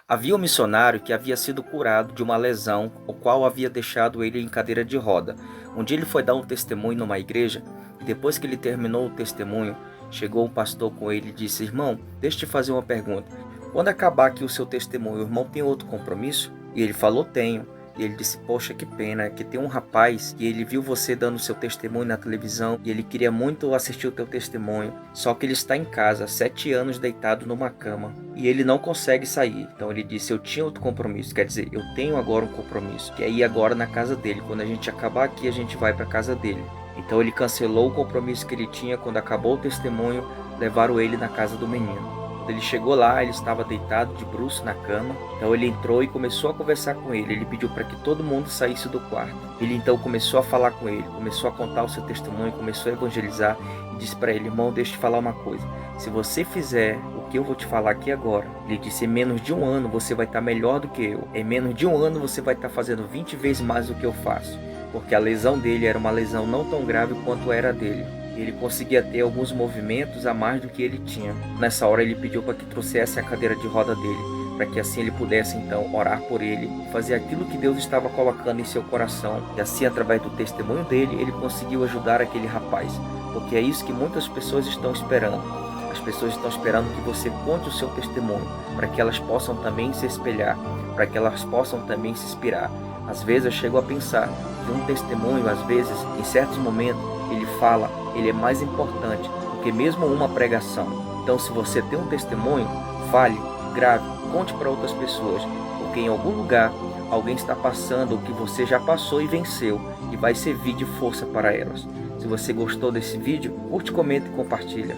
Havia um missionário que havia sido curado de uma lesão, o qual havia deixado ele em cadeira de roda. Um dia ele foi dar um testemunho numa igreja, e depois que ele terminou o testemunho, chegou um pastor com ele e disse: "Irmão, deixa eu te fazer uma pergunta. Quando acabar aqui o seu testemunho, o irmão tem outro compromisso?" E ele falou: "Tenho." E ele disse: "Poxa, que pena, que tem um rapaz que ele viu você dando seu testemunho na televisão e ele queria muito assistir o teu testemunho, só que ele está em casa há 7 anos deitado numa cama e ele não consegue sair." Então ele disse: "Eu tinha outro compromisso, quer dizer, eu tenho agora um compromisso, que é ir agora na casa dele. Quando a gente acabar aqui, a gente vai para a casa dele." Então ele cancelou o compromisso que ele tinha. Quando acabou o testemunho, levaram ele na casa do menino. Quando ele chegou lá, ele estava deitado de bruços na cama. Então ele entrou e começou a conversar com ele. Ele pediu para que todo mundo saísse do quarto. Ele então começou a falar com ele, começou a contar o seu testemunho, começou a evangelizar e disse para ele: "Irmão, deixa eu te falar uma coisa. Se você fizer o que eu vou te falar aqui agora," ele disse, "em menos de um ano você vai estar melhor do que eu. Em menos de um ano você vai estar fazendo 20 vezes mais do que eu faço." Porque a lesão dele era uma lesão não tão grave quanto era a dele. Ele conseguia ter alguns movimentos a mais do que ele tinha. Nessa hora ele pediu para que trouxesse a cadeira de roda dele, para que assim ele pudesse então orar por ele, fazer aquilo que Deus estava colocando em seu coração. E assim, através do testemunho dele, ele conseguiu ajudar aquele rapaz. Porque é isso que muitas pessoas estão esperando. As pessoas estão esperando que você conte o seu testemunho, para que elas possam também se espelhar, para que elas possam também se inspirar. Às vezes eu chego a pensar que um testemunho, às vezes, em certos momentos, ele é mais importante do que mesmo uma pregação. Então, se você tem um testemunho, fale, grave, conte para outras pessoas, porque em algum lugar alguém está passando o que você já passou e venceu, e vai servir de força para elas. Se você gostou desse vídeo, curte, comenta e compartilha.